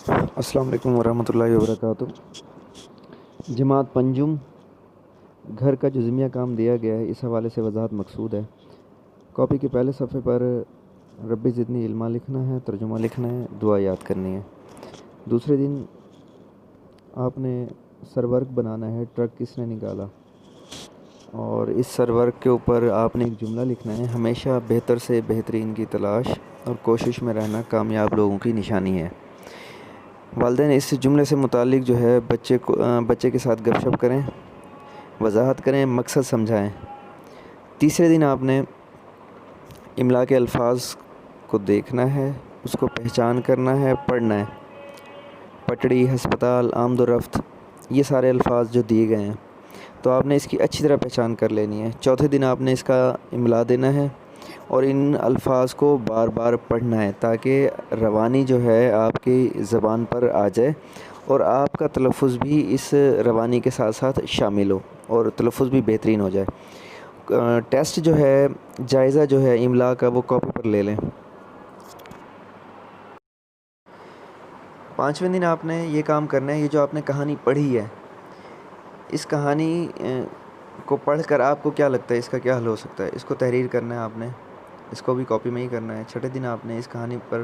السلام علیکم ورحمۃ اللہ وبرکاتہ۔ جماعت پنجم گھر کا جو ضمنیہ کام دیا گیا ہے، اس حوالے سے وضاحت مقصود ہے۔ کاپی کے پہلے صفحے پر ربی زدنی علما لکھنا ہے، ترجمہ لکھنا ہے، دعا یاد کرنی ہے۔ دوسرے دن آپ نے سرورک بنانا ہے، ٹرک کس نے نکالا، اور اس سرورک کے اوپر آپ نے ایک جملہ لکھنا ہے، ہمیشہ بہتر سے بہترین کی تلاش اور کوشش میں رہنا کامیاب لوگوں کی نشانی ہے۔ والدین اس جملے سے متعلق جو ہے بچے کے ساتھ گپ شپ کریں، وضاحت کریں، مقصد سمجھائیں۔ تیسرے دن آپ نے املا کے الفاظ کو دیکھنا ہے، اس کو پہچان کرنا ہے، پڑھنا ہے۔ پٹڑی، ہسپتال، آمد و رفت، یہ سارے الفاظ جو دیے گئے ہیں تو آپ نے اس کی اچھی طرح پہچان کر لینی ہے۔ چوتھے دن آپ نے اس کا املا دینا ہے اور ان الفاظ کو بار بار پڑھنا ہے تاکہ روانی جو ہے آپ کی زبان پر آ جائے اور آپ کا تلفظ بھی اس روانی کے ساتھ ساتھ شامل ہو اور تلفظ بھی بہترین ہو جائے۔ ٹیسٹ جو ہے، جائزہ جو ہے املا کا، وہ کاپی پر لے لیں۔ پانچویں دن آپ نے یہ کام کرنا ہے، یہ جو آپ نے کہانی پڑھی ہے، اس کہانی کو پڑھ کر آپ کو کیا لگتا ہے اس کا کیا حل ہو سکتا ہے، اس کو تحریر کرنا ہے آپ نے، اس کو بھی کاپی میں ہی کرنا ہے۔ چھٹے دن آپ نے اس کہانی پر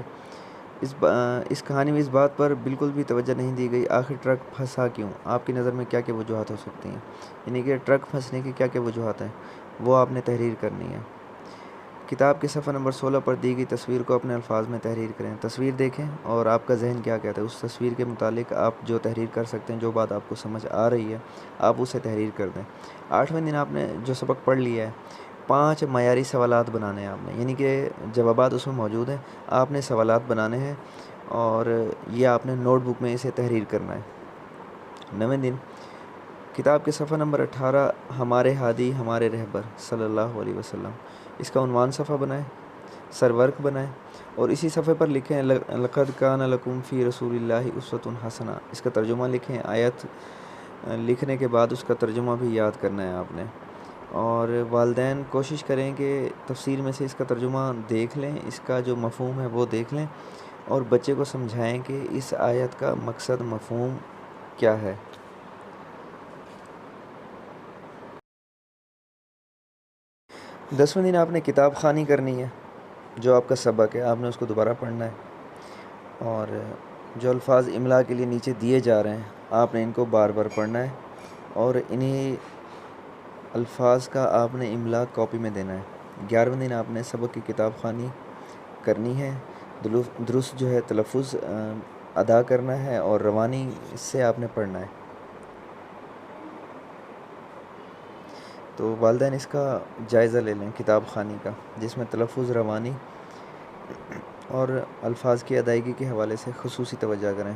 اس کہانی میں اس بات پر بالکل بھی توجہ نہیں دی گئی، آخر ٹرک پھنسا کیوں، آپ کی نظر میں کیا کیا وجوہات ہو سکتی ہیں، یعنی کہ ٹرک پھنسنے کی کیا کیا وجوہات ہیں، وہ آپ نے تحریر کرنی ہے۔ کتاب کے صفحہ نمبر 16 پر دی گئی تصویر کو اپنے الفاظ میں تحریر کریں۔ تصویر دیکھیں اور آپ کا ذہن کیا کہتا ہے، اس تصویر کے متعلق آپ جو تحریر کر سکتے ہیں، جو بات آپ کو سمجھ آ رہی ہے آپ اسے تحریر کر دیں۔ آٹھویں دن آپ نے جو سبق پڑھ لیا ہے، 5 معیاری سوالات بنانے ہیں آپ نے، یعنی کہ جوابات اس میں موجود ہیں، آپ نے سوالات بنانے ہیں اور یہ آپ نے نوٹ بک میں اسے تحریر کرنا ہے۔ 9ویں دن کتاب کے صفحہ نمبر 18 ہمارے ہادی ہمارے رہبر صلی اللہ علیہ وسلم، اس کا عنوان صفحہ بنائیں، سرورک بنائیں اور اسی صفحے پر لکھیں لقد کان لکم فی رسول اللہ اسوۃ حسنہ، اس کا ترجمہ لکھیں۔ آیت لکھنے کے بعد اس کا ترجمہ بھی یاد کرنا ہے آپ نے، اور والدین کوشش کریں کہ تفسیر میں سے اس کا ترجمہ دیکھ لیں، اس کا جو مفہوم ہے وہ دیکھ لیں اور بچے کو سمجھائیں کہ اس آیت کا مقصد مفہوم کیا ہے۔ 10ویں دن آپ نے کتاب خوانی کرنی ہے، جو آپ کا سبق ہے آپ نے اس کو دوبارہ پڑھنا ہے اور جو الفاظ املا کے لیے نیچے دیے جا رہے ہیں آپ نے ان کو بار بار پڑھنا ہے اور انہی الفاظ کا آپ نے املا کاپی میں دینا ہے۔ 11ویں دن آپ نے سبق کی کتاب خوانی کرنی ہے، درست جو ہے تلفظ ادا کرنا ہے اور روانی اس سے آپ نے پڑھنا ہے۔ تو والدین اس کا جائزہ لے لیں کتاب خوانی کا، جس میں تلفظ، روانی اور الفاظ کی ادائیگی کے حوالے سے خصوصی توجہ کریں۔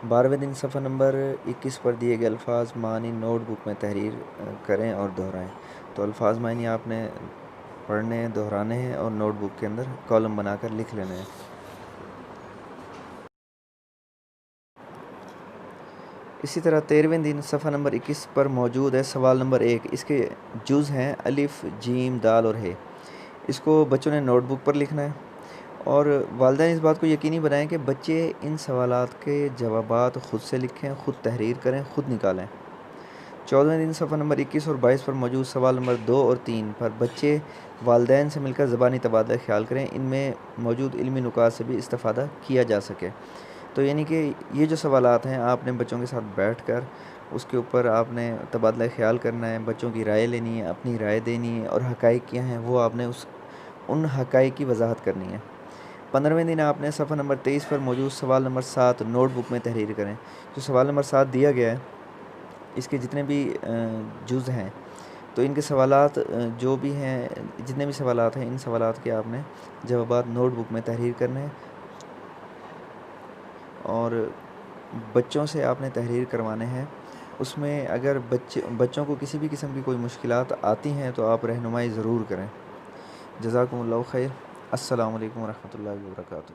12ویں دن صفحہ نمبر 21 پر دیے گئے الفاظ معنی نوٹ بک میں تحریر کریں اور دہرائیں۔ تو الفاظ معنی آپ نے پڑھنے، دہرانے ہیں اور نوٹ بک کے اندر کالم بنا کر لکھ لینے ہیں۔ اسی طرح 13ویں دن صفحہ نمبر 21 پر موجود ہے سوال نمبر 1، اس کے جز ہیں الف، جیم، دال اور ہے، اس کو بچوں نے نوٹ بک پر لکھنا ہے اور والدین اس بات کو یقینی بنائیں کہ بچے ان سوالات کے جوابات خود سے لکھیں، خود تحریر کریں، خود نکالیں۔ 14ویں دن صفحہ نمبر 21 اور 22 پر موجود سوال نمبر 2 اور 3 پر بچے والدین سے مل کر زبانی تبادلہ خیال کریں، ان میں موجود علمی نکات سے بھی استفادہ کیا جا سکے۔ تو یعنی کہ یہ جو سوالات ہیں آپ نے بچوں کے ساتھ بیٹھ کر اس کے اوپر آپ نے تبادلہ خیال کرنا ہے، بچوں کی رائے لینی ہے، اپنی رائے دینی ہے اور حقائق کیا ہیں وہ آپ نے ان حقائق کی وضاحت کرنی ہے۔ 15ویں دن آپ نے صفحہ نمبر 23 پر موجود سوال نمبر 7 نوٹ بک میں تحریر کریں۔ جو سوال نمبر 7 دیا گیا ہے، اس کے جتنے بھی جز ہیں تو ان کے سوالات جو بھی ہیں، جتنے بھی سوالات ہیں، ان سوالات کے آپ نے جوابات نوٹ بک میں تحریر کرنے ہیں اور بچوں سے آپ نے تحریر کروانے ہیں۔ اس میں اگر بچوں کو کسی بھی قسم کی کوئی مشکلات آتی ہیں تو آپ رہنمائی ضرور کریں۔ جزاکم اللہ خیر۔ السلام علیکم ورحمۃ اللہ وبرکاتہ۔